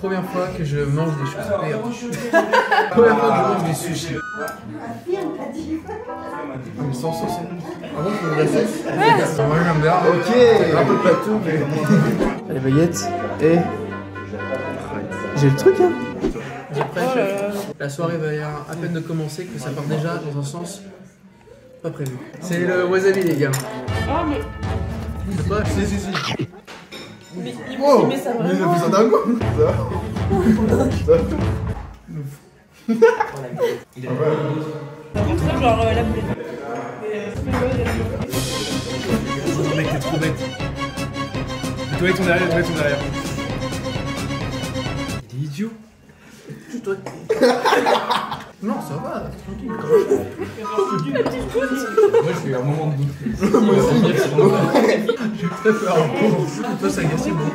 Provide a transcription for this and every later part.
Première fois que je mange des choses. Première fois que je mange des sushis. Mais sans sauce. Ah bon, faut de la sauce? Moi j'aime bien. Ok. Un peu plateau, mais. Les baguettes et... J'ai le truc hein. J'ai prêt, chef. La soirée va à peine de commencer que ça part déjà dans un sens pas prévu. C'est le wasabi les gars. Ah mais... C'est pas? Si. Mais Oh, mais ça mais il a vraiment... fait ça d'un coup. Contre ça, genre la boulette. Mec, t'es trop bête. Les toilettes sont derrière, les toilettes sont derrière. T'es idiot. Non, ça va, tranquille. Moi, je fais un moment de doute. Moi aussi, j'ai très peur. Toi, ça gagne, c'est bon.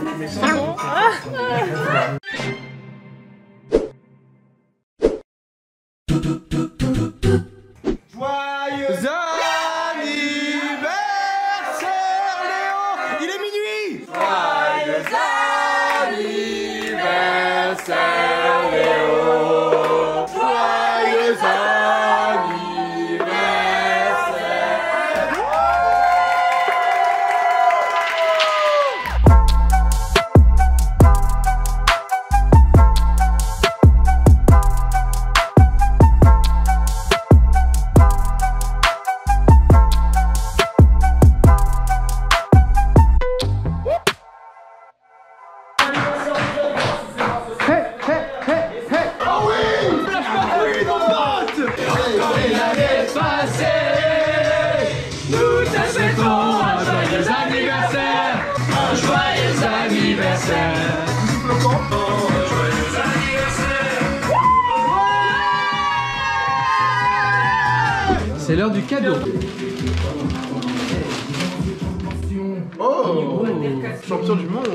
Joyeux anniversaire Léon. Il est minuit. Joyeux anniversaire Léon. Joyeux anniversaire. C'est l'heure du cadeau. Oh, champion du monde.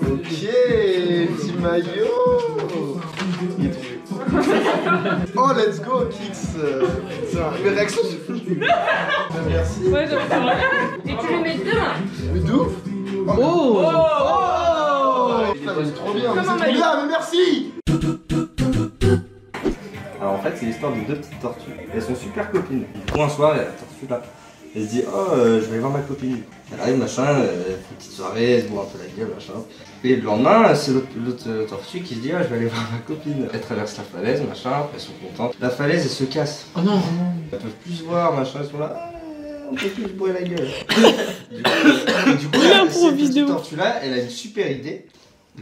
Ok, petit maillot. Il est trop chouette. Oh, let's go, Kix. Mes réactions suffisent. Merci. Ouais, j'avoue. Et tu le mets demain. Mais d'ouf. Oh, Putain, mais c'est trop bien. Mais Comment c'est trop bien, mais merci. Alors en fait, c'est l'histoire de deux petites tortues. Elles sont super copines. Bon, un soir, il y a la tortue là. Elle se dit, oh, je vais aller voir ma copine. Elle arrive, machin, elle fait une petite soirée, elle se boit un peu la gueule, machin. Et le lendemain, c'est l'autre tortue qui se dit, ah, je vais aller voir ma copine. Elle traverse la falaise, machin, après elles sont contentes. La falaise, elle se casse. oh non. Elles peuvent plus se voir, machin, elles sont là, ah, on peut plus se boire la gueule. du coup, Il improvise de cette ouf. tortue là, elle a une super idée.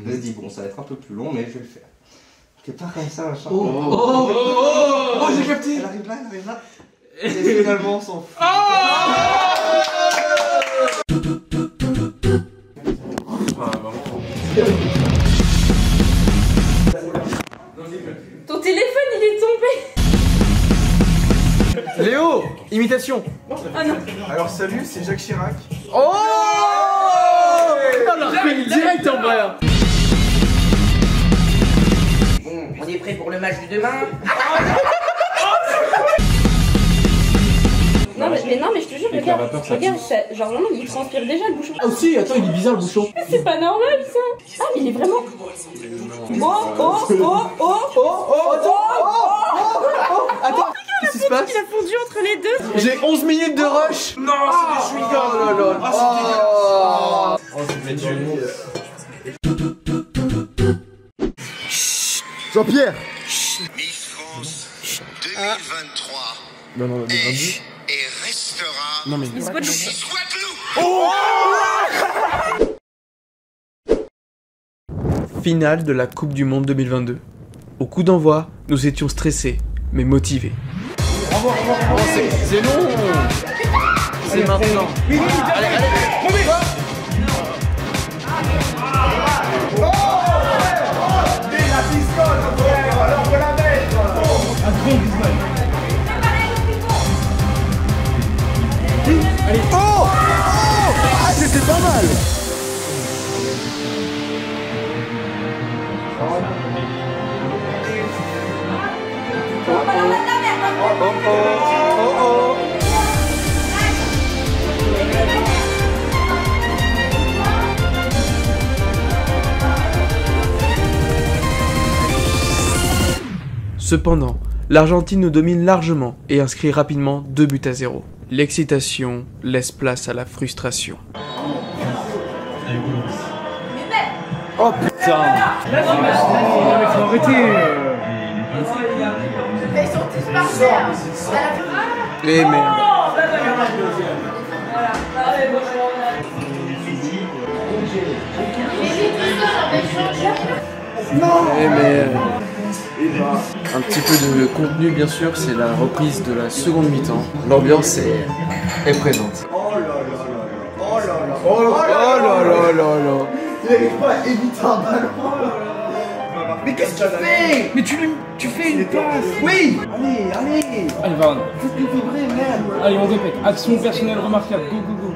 Elle se dit, bon, ça va être un peu plus long, mais je vais le faire. C'est pas comme ça, machin. Oh, j'ai capté. Elle arrive là. Et finalement, on s'en fout. Ton téléphone, il est tombé. Léo, imitation. Ah non. Alors, salut, c'est Jacques Chirac. Oh, on l'a reconnu direct en vrai. Bon, on est prêt pour le match de demain? Non mais je te jure, regarde, ça, genre vraiment il transpire déjà le bouchon. Ah aussi, attends, il est bizarre le bouchon. C'est pas normal ça. Ah mais il est vraiment... Attends, qu'est-ce qui se passe? Il a fondu entre les deux. J'ai 11 minutes de rush. Non, c'est des chouilles. Oh là là. Jean-Pierre. Miss France 2023 Non, 2022. est et restera Non, mais. Miss Guadeloupe. Soit-nous. Finale de la Coupe du Monde 2022. Au coup d'envoi, nous étions stressés, mais motivés. C'est long. C'est maintenant. Oh, ah, c'était pas mal. Cependant, l'Argentine nous domine largement et inscrit rapidement 2 buts à 0. L'excitation laisse place à la frustration. Oh putain! Non mais faut arrêter! Ils sont tous par terre. Eh merde! Eh merde! Un petit peu de contenu bien sûr, c'est la reprise de la seconde mi-temps. L'ambiance est présente. Oh là là là là. Oh là là. Oh là là là là! Il n'arrive pas à éviter un ballon. Mais qu'est-ce que tu fais? Mais tu fais une passe! Oui! Allez, allez! Allez, Varane. Faites-le vibrer, merde! Allez, on répète. Action personnelle remarquable. Go, go, go.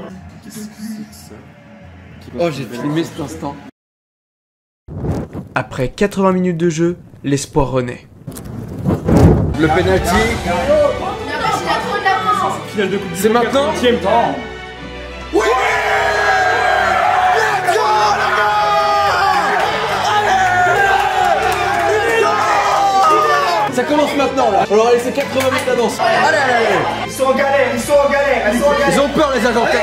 Oh, j'ai filmé cet instant. Après 80 minutes de jeu, l'espoir renaît. Le penalty. Finale de coupe. C'est maintenant. 30e temps. Oui! Ça commence maintenant là. On leur a laissé 80 minutes d'avance. Allez, allez, allez. Ils sont en galère, ils sont en galère, ils sont en galère! Ils ont peur les Argentins.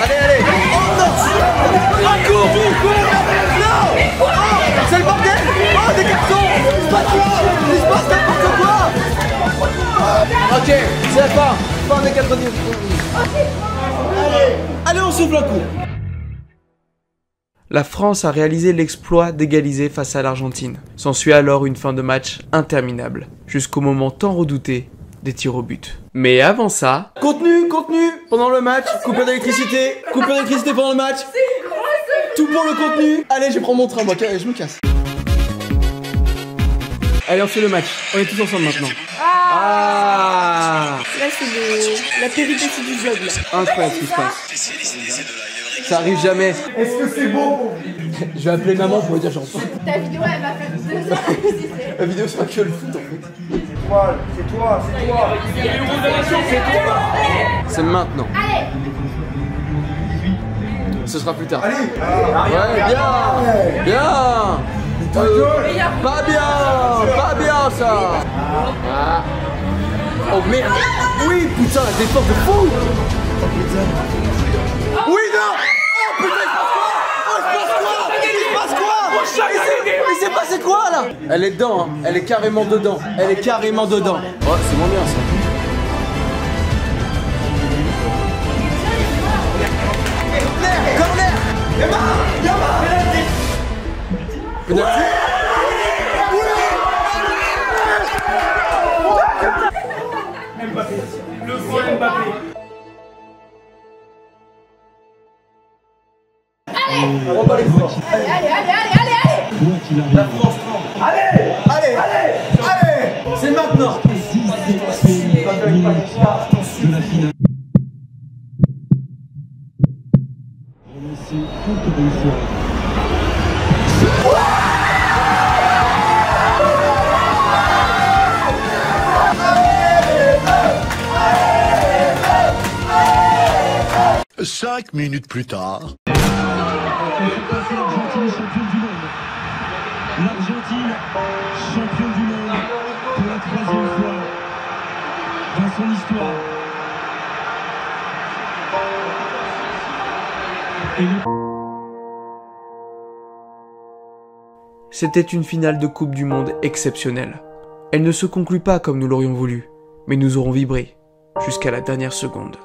Allez, allez. C'est le bordel! Oh, des cartons! Il se passe n'importe quoi! Ok, c'est la fin! Fin des 4 minutes. Allez, on souffle un coup! La France a réalisé l'exploit d'égaliser face à l'Argentine. S'ensuit alors une fin de match interminable, jusqu'au moment tant redouté des tirs au but. Mais avant ça... Contenu pendant le match, coupure d'électricité pendant le match. Tout pour le contenu. Allez, je prends mon train, moi, je me casse. Allez, on fait le match. On est tous ensemble maintenant. Ah. Là, c'est la péripétie du job, là. Incroyable ce qui se passe. Ça arrive jamais. Est-ce que c'est bon? Je vais appeler maman pour lui dire j'en suis. Ta vidéo, elle va faire 2 ans. La vidéo sera que le foot en fait. C'est toi, c'est toi! C'est maintenant. Allez. Ce sera plus tard. Allez! Ouais, bien. Pas bien ça. Ah. Oh merde. Oui, putain, la défense de fou. Oui, non. Oh putain, il se passe quoi? Il s'est passé quoi là? Elle est dedans, hein. Elle est carrément dedans. Oh, c'est moins bien ça. Corner. Penalty. Mbappé. Le grand Mbappé. La France tremble! Allez! C'est maintenant. Cinq minutes plus tard. L'Argentine, championne du monde pour la 3e fois dans son histoire. C'était une finale de Coupe du Monde exceptionnelle. Elle ne se conclut pas comme nous l'aurions voulu, mais nous aurons vibré jusqu'à la dernière seconde.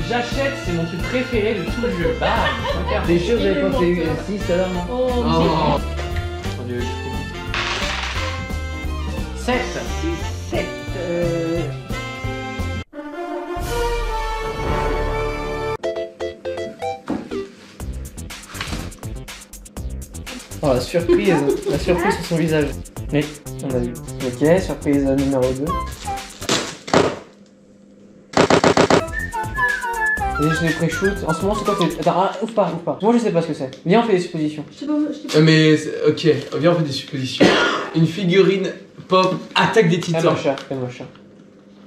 J'achète, c'est mon truc préféré de tout le jeu. Bam. T'es sûr que j'avais pas fait 6 alors non? Oh. 7. 7. Oh la surprise sur son visage. Oui, on a vu. Ok, surprise numéro 2. Et je l'ai pré-shoot. En ce moment, c'est quoi que... Attends, ouvre pas. Moi, je sais pas ce que c'est. Viens, on fait des suppositions. Je sais pas. Mais ok, viens on fait des suppositions. Une figurine pop attaque des titans. Fais-moi cher.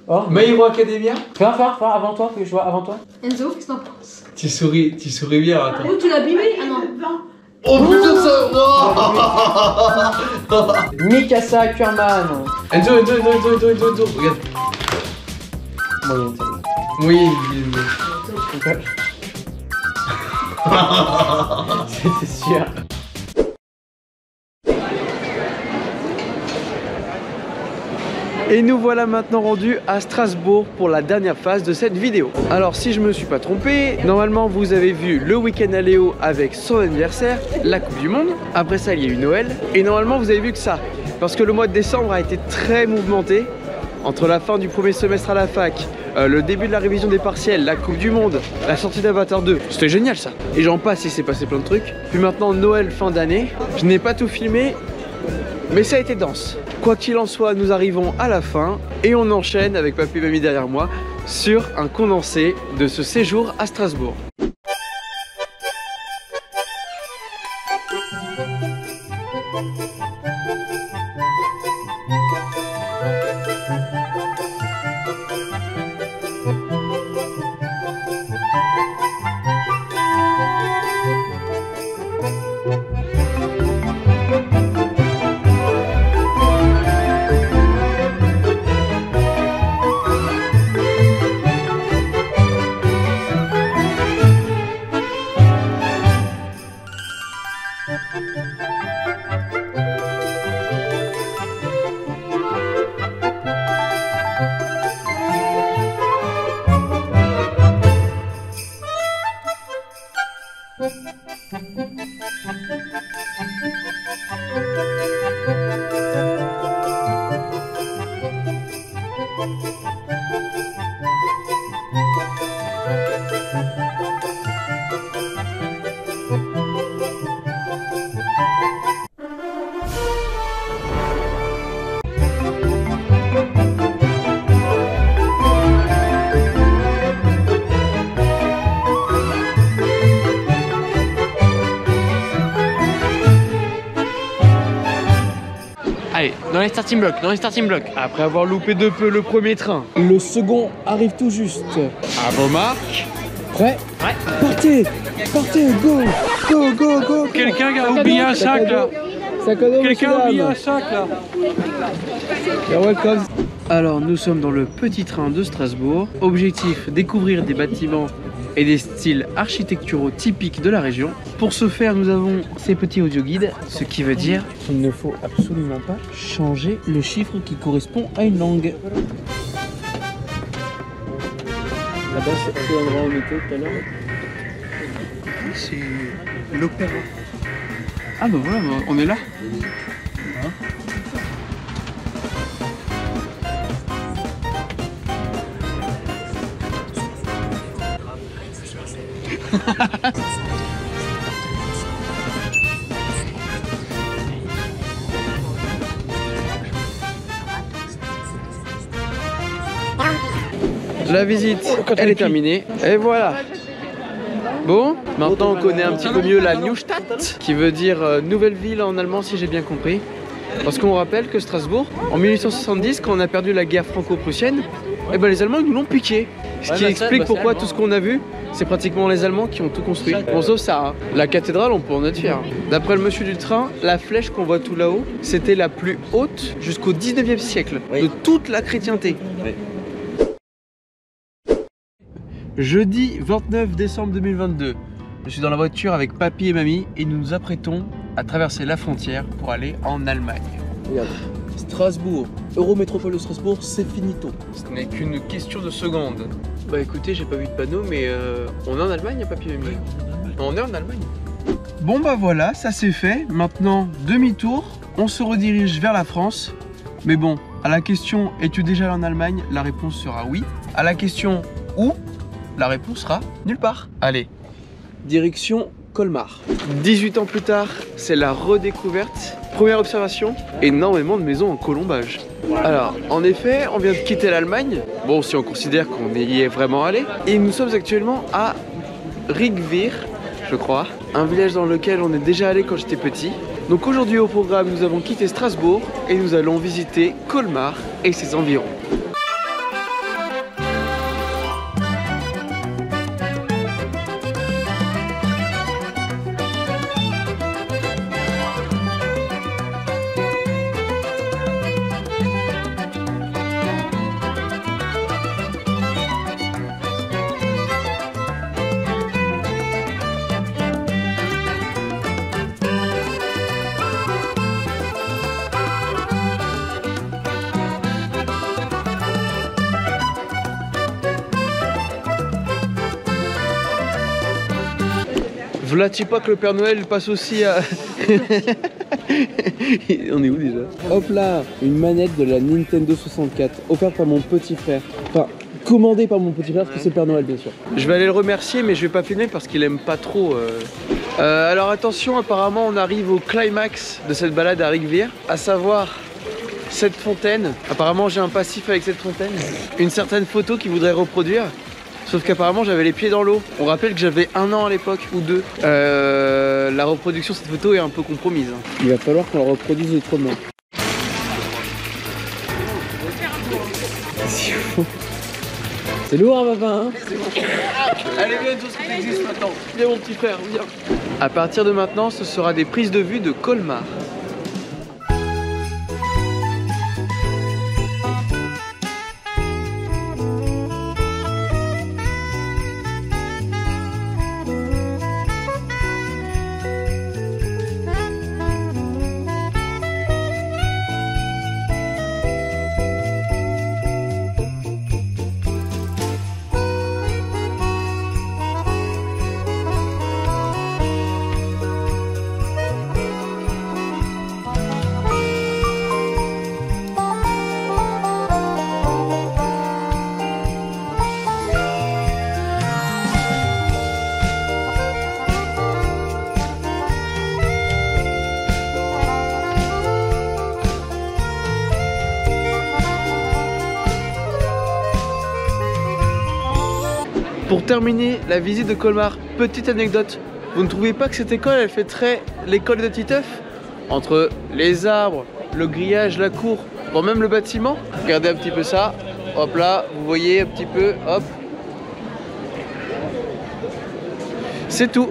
Oh. My Hero Academia. Fais avant toi, que je vois avant toi. Enzo, qu'est-ce que t'en penses? Tu souris bien, attends. Oh, tu l'as abîmé? Ah non. Oh putain ça. Mikasa Kurman. Enzo, regarde. Moyenne. Oui. C'était sûr. Et nous voilà maintenant rendus à Strasbourg pour la dernière phase de cette vidéo. Alors si je me suis pas trompé, normalement vous avez vu le week-end à Léo avec son anniversaire, la Coupe du Monde. Après ça il y a eu Noël. Et normalement vous avez vu que ça. Parce que le mois de décembre a été très mouvementé. Entre la fin du premier semestre à la fac, le début de la révision des partiels, la Coupe du Monde, la sortie d'Avatar 2. C'était génial ça. Et j'en passe, il s'est passé plein de trucs. Puis maintenant Noël, fin d'année. Je n'ai pas tout filmé, mais ça a été dense. Quoi qu'il en soit, nous arrivons à la fin et on enchaîne avec papy et mamie derrière moi sur un condensé de ce séjour à Strasbourg. Allez, dans les starting blocks. Après avoir loupé de peu le premier train, le second arrive tout juste. À vos marques. Prêt? Ouais. Partez, go. Quelqu'un a oublié un sac là. Quelqu'un a oublié un sac là. You're welcome. Alors nous sommes dans le petit train de Strasbourg. Objectif, découvrir des bâtiments et des styles architecturaux typiques de la région. Pour ce faire, nous avons ces petits audio guides, ce qui veut dire qu'il ne faut absolument pas changer le chiffre qui correspond à une langue. Là-bas, c'est l'endroit où on était tout à l'heure. C'est l'opéra. Ah bah voilà, on est là. La visite, elle est terminée. Et voilà. Bon, maintenant on connaît un petit peu mieux la Neustadt, qui veut dire nouvelle ville en allemand si j'ai bien compris. Parce qu'on rappelle que Strasbourg, en 1870, quand on a perdu la guerre franco-prussienne, eh ben les Allemands ils nous l'ont piqué. Ce qui explique pourquoi tout ce qu'on a vu, c'est pratiquement les Allemands qui ont tout construit. Bon, sauf ça, hein. La cathédrale, on peut en être fier. D'après le monsieur du train, la flèche qu'on voit tout là-haut, c'était la plus haute jusqu'au 19e siècle, de toute la chrétienté. Oui. Jeudi 29 décembre 2022, je suis dans la voiture avec papy et mamie et nous nous apprêtons à traverser la frontière pour aller en Allemagne. Regarde, Strasbourg, Eurométropole de Strasbourg, c'est finito. Ce n'est qu'une question de secondes. Bah écoutez, j'ai pas vu de panneau, mais on est en Allemagne, Papy Mimi. On est en Allemagne. Bon bah voilà, ça c'est fait. Maintenant, demi-tour, on se redirige vers la France. Mais bon, à la question « Es-tu déjà allé en Allemagne ?», la réponse sera oui. À la question « Où ?», la réponse sera nulle part. Allez, direction Colmar. 18 ans plus tard, c'est la redécouverte. Première observation, énormément de maisons en colombage. Alors, en effet, on vient de quitter l'Allemagne. Bon, si on considère qu'on y est vraiment allé. Et nous sommes actuellement à Rijswijk, je crois. Un village dans lequel on est déjà allé quand j'étais petit. Donc aujourd'hui au programme, nous avons quitté Strasbourg et nous allons visiter Colmar et ses environs. V'là-t-il pas que le Père Noël passe aussi à... On est où déjà? Hop là, une manette de la Nintendo 64, offerte par mon petit frère. Enfin, commandée par mon petit frère, parce que c'est le Père Noël bien sûr. Je vais aller le remercier, mais je vais pas filmer parce qu'il aime pas trop. Alors attention, apparemment on arrive au climax de cette balade à Rijswijk, à savoir cette fontaine. Apparemment j'ai un passif avec cette fontaine. Une certaine photo qu'il voudrait reproduire. Sauf qu'apparemment j'avais les pieds dans l'eau. On rappelle que j'avais 1 an à l'époque, ou 2. La reproduction de cette photo est un peu compromise. Il va falloir qu'on la reproduise autrement. C'est lourd hein papa hein. Allez viens tout ce qui existe maintenant. Viens mon petit frère, viens. À partir de maintenant, ce sera des prises de vue de Colmar. Pour terminer la visite de Colmar, petite anecdote, vous ne trouvez pas que cette école elle fait très l'école de Titeuf? Entre les arbres, le grillage, la cour, voire même le bâtiment. Regardez un petit peu ça, hop là, vous voyez un petit peu, hop. C'est tout.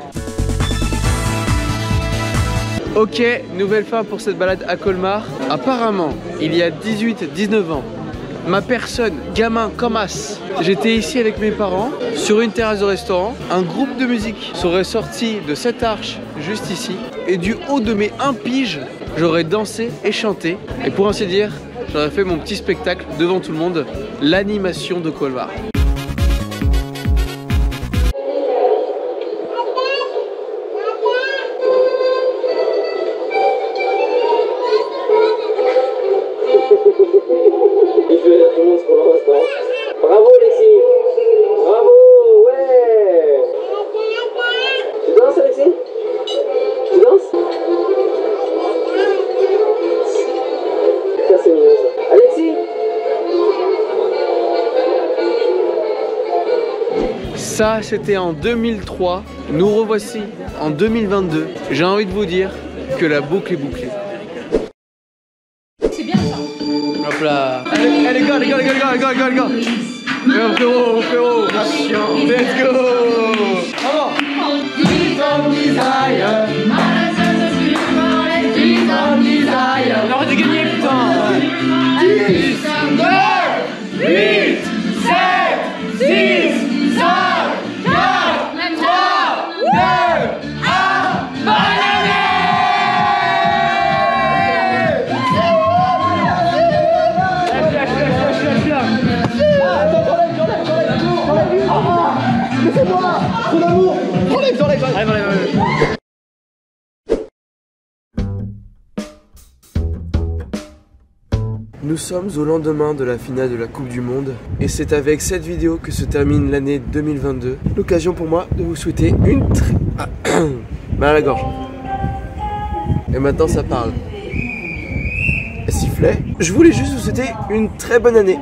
Ok, nouvelle fin pour cette balade à Colmar. Apparemment, il y a 18-19 ans, ma personne, gamin comme as, j'étais ici avec mes parents, sur une terrasse de restaurant. Un groupe de musique serait sorti de cette arche, juste ici. Et du haut de mes 1 pige, j'aurais dansé et chanté. Et pour ainsi dire, j'aurais fait mon petit spectacle devant tout le monde, l'animation de Colmar. Bravo Alexis. Bravo, ouais. Tu danses Alexis? Tu danses? Ça c'est mignon ça. Alexis? Ça c'était en 2003, nous revoici en 2022. J'ai envie de vous dire que la boucle est bouclée. C'est bien ça. Hop là. Allez les gars, les gars, les gars, les gars, les gars, les gars, les gars. Mon frérot, mon frérot. Let's go. Alors. On aurait dû gagner, putain. 10, 9, 8, 7, 6, 5, 4, 3, 2, 1. Bonne année. Nous sommes au lendemain de la finale de la Coupe du Monde et c'est avec cette vidéo que se termine l'année 2022. L'occasion pour moi de vous souhaiter une mal à la gorge. Et maintenant ça parle. Sifflet. Je voulais juste vous souhaiter une très bonne année.